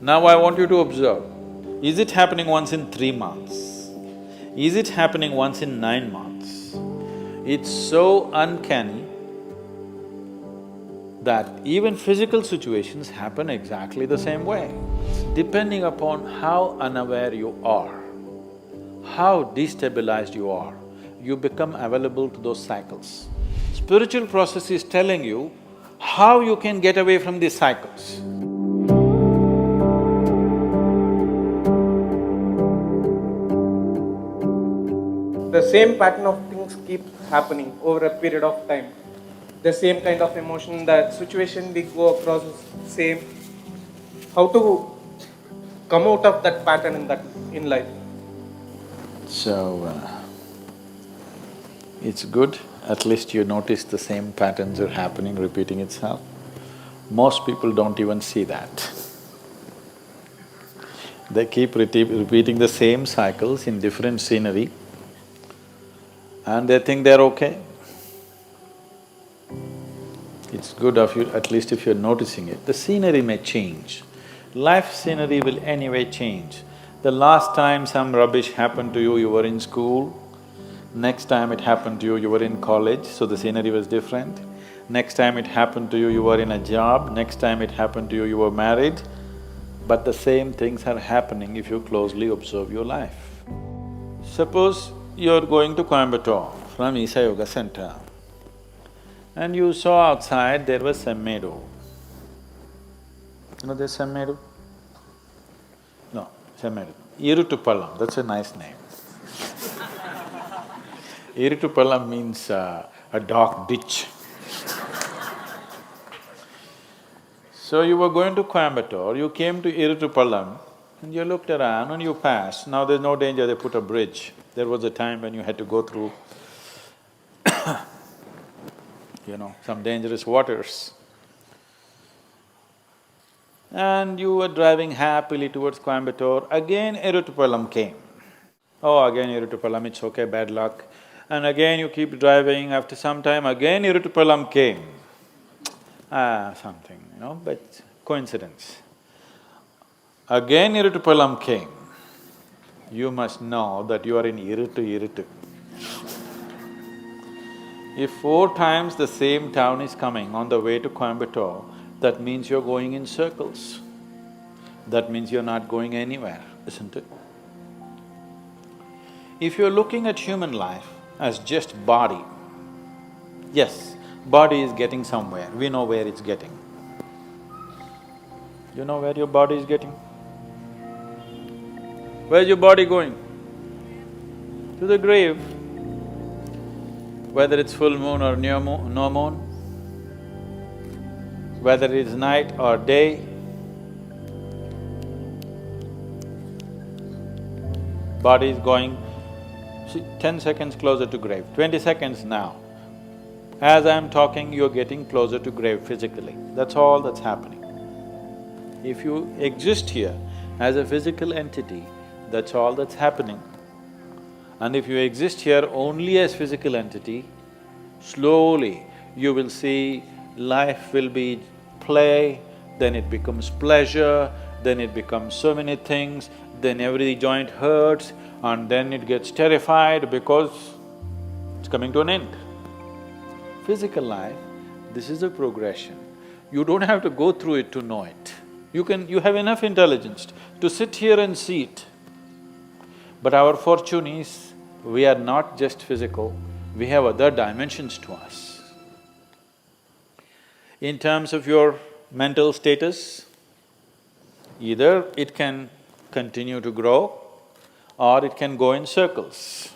Now I want you to observe, is it happening once in 3 months? Is it happening once in 9 months? It's so uncanny that even physical situations happen exactly the same way. Depending upon how unaware you are, how destabilized you become available to those cycles. Spiritual process is telling you how you can get away from these cycles. The same pattern of things keep happening over a period of time. The same kind of emotion, the situation we go across is same. How to come out of that pattern in life? So, it's good, at least you notice the same patterns are happening, repeating itself. Most people don't even see that. They keep repeating the same cycles in different scenery and they think they're okay. It's good of you, at least if you're noticing it. The scenery may change. Life scenery will anyway change. The last time some rubbish happened to you were in school. Next time it happened to you were in college, so the scenery was different. Next time it happened to you were in a job. Next time it happened to you were married. But the same things are happening if you closely observe your life. Suppose you're going to Coimbatore from Isa Yoga Center and you saw outside there was a meadow. You know there's some meadow? No, Semmedu. Irutupallam, that's a nice name. Irutupallam means a dark ditch. So you were going to Coimbatore, you came to Irutupallam and you looked around and you passed. Now there's no danger, they put a bridge. There was a time when you had to go through some dangerous waters. And you were driving happily towards Coimbatore, again Irutupallam came. Oh, again Irutupallam, it's okay, bad luck. And again you keep driving, after some time again Irutupallam came. Something, but coincidence. Again Irutupallam came. You must know that you are in Irutu. If 4 times the same town is coming on the way to Coimbatore, that means you're going in circles. That means you're not going anywhere, isn't it? If you're looking at human life as just body, yes, body is getting somewhere, we know where it's getting. You know where your body is getting? Where's your body going? To the grave. Whether it's full moon or no moon, whether it's night or day, body is going, 10 seconds closer to grave, 20 seconds now. As I'm talking, you're getting closer to grave physically, that's all that's happening. If you exist here as a physical entity, that's all that's happening. And if you exist here only as physical entity, slowly you will see life will be play, then it becomes pleasure, then it becomes so many things, then every joint hurts, and then it gets terrified because it's coming to an end. Physical life, this is a progression. You don't have to go through it to know it. You have enough intelligence to sit here and see it. But our fortune is, we are not just physical, we have other dimensions to us. In terms of your mental status, either it can continue to grow or it can go in circles.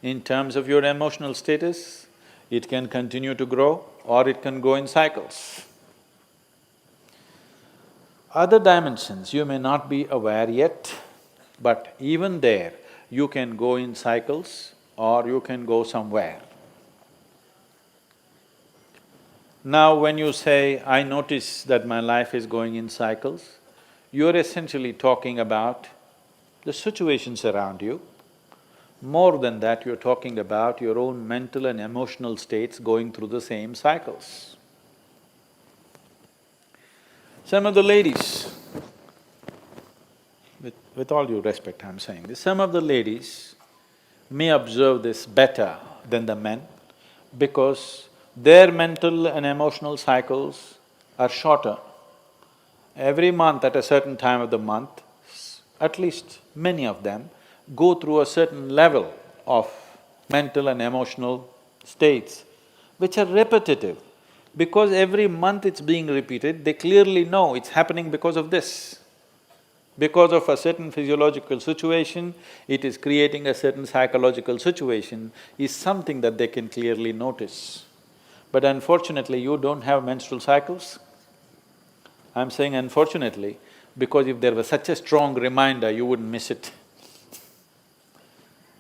In terms of your emotional status, it can continue to grow or it can go in cycles. Other dimensions you may not be aware yet, but even there, you can go in cycles or you can go somewhere. Now when you say, I notice that my life is going in cycles, you're essentially talking about the situations around you. More than that, you're talking about your own mental and emotional states going through the same cycles. Some of the ladies, with all due respect I'm saying this, some of the ladies may observe this better than the men because their mental and emotional cycles are shorter. Every month at a certain time of the month, at least many of them go through a certain level of mental and emotional states which are repetitive. Because every month it's being repeated, they clearly know it's happening because of this. Because of a certain physiological situation, it is creating a certain psychological situation, is something that they can clearly notice. But unfortunately, you don't have menstrual cycles. I'm saying unfortunately, because if there was such a strong reminder, you wouldn't miss it.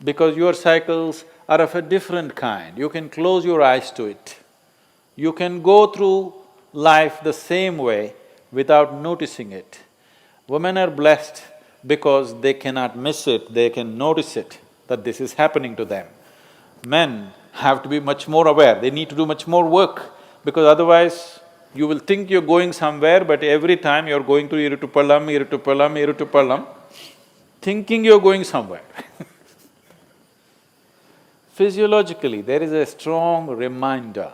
Because your cycles are of a different kind, you can close your eyes to it. You can go through life the same way without noticing it. Women are blessed because they cannot miss it, they can notice it, that this is happening to them. Men have to be much more aware, they need to do much more work, because otherwise you will think you're going somewhere, but every time you're going to Iritupalam, thinking you're going somewhere. Physiologically, there is a strong reminder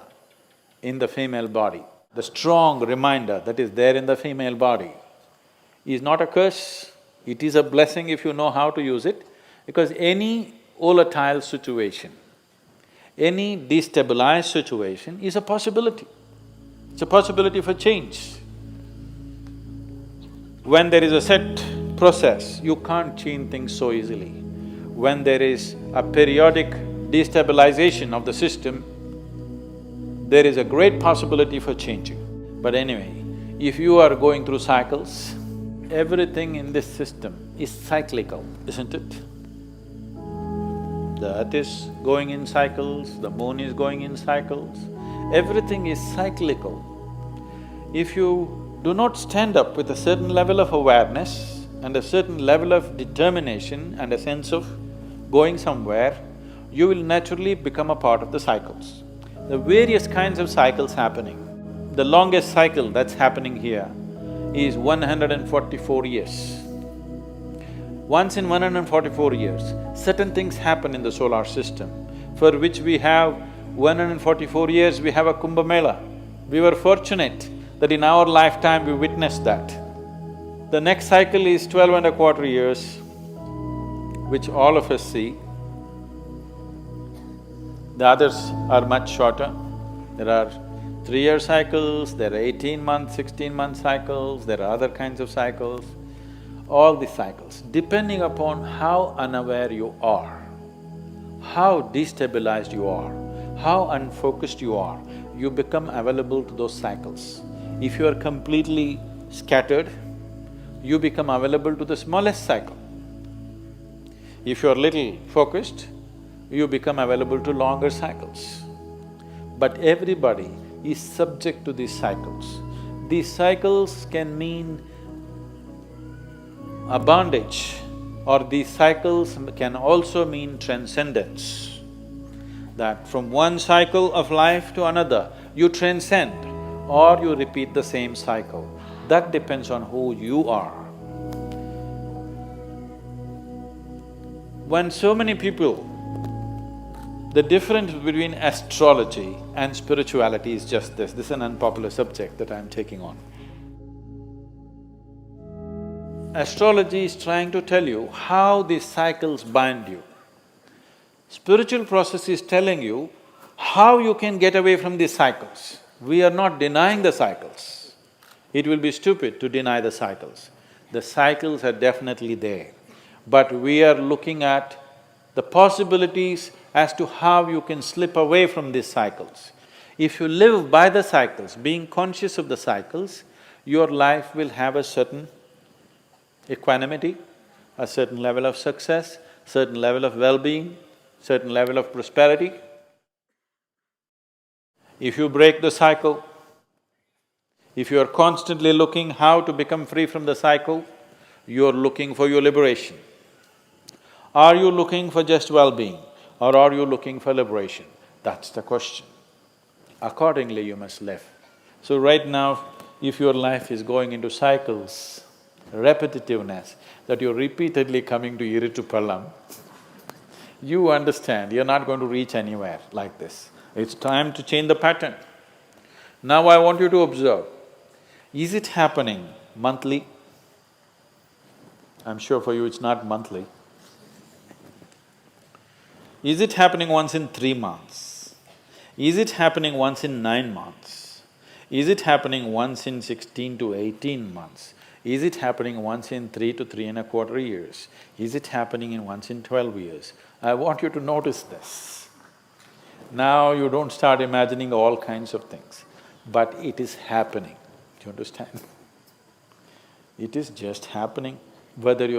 in the female body. The strong reminder that is there in the female body is not a curse, it is a blessing if you know how to use it, because any volatile situation, any destabilized situation is a possibility. It's a possibility for change. When there is a set process, you can't change things so easily. When there is a periodic destabilization of the system, there is a great possibility for changing. But anyway, if you are going through cycles, everything in this system is cyclical, isn't it? The earth is going in cycles, the moon is going in cycles, everything is cyclical. If you do not stand up with a certain level of awareness and a certain level of determination and a sense of going somewhere, you will naturally become a part of the cycles. The various kinds of cycles happening. The longest cycle that's happening here is 144 years. Once in 144 years, certain things happen in the solar system for which we have 144 years, we have a Kumbh Mela. We were fortunate that in our lifetime we witnessed that. The next cycle is 12 and a quarter years, which all of us see. The others are much shorter. There are 3-year cycles, there are 18-month, 16-month cycles, there are other kinds of cycles. All these cycles, depending upon how unaware you are, how destabilized you are, how unfocused you are, you become available to those cycles. If you are completely scattered, you become available to the smallest cycle. If you are little focused, you become available to longer cycles. But everybody is subject to these cycles. These cycles can mean a bondage, or these cycles can also mean transcendence. That from one cycle of life to another, you transcend or you repeat the same cycle. That depends on who you are. When so many people… The difference between astrology and spirituality is just this. This is an unpopular subject that I'm taking on. Astrology is trying to tell you how these cycles bind you. Spiritual process is telling you how you can get away from these cycles. We are not denying the cycles. It will be stupid to deny the cycles. The cycles are definitely there, but we are looking at the possibilities as to how you can slip away from these cycles. If you live by the cycles, being conscious of the cycles, your life will have a certain equanimity, a certain level of success, certain level of well-being, certain level of prosperity. If you break the cycle, if you are constantly looking how to become free from the cycle, you are looking for your liberation. Are you looking for just well-being or are you looking for liberation? That's the question. Accordingly, you must live. So right now, if your life is going into cycles, repetitiveness, that you're repeatedly coming to Iritupalam, you understand you're not going to reach anywhere like this. It's time to change the pattern. Now I want you to observe, is it happening monthly? I'm sure for you it's not monthly. Is it happening once in 3 months? Is it happening once in 9 months? Is it happening once in 16 to 18 months? Is it happening once in 3 to 3.25 years? Is it happening in once in 12 years? I want you to notice this. Now you don't start imagining all kinds of things, but it is happening. Do you understand? It is just happening, whether you're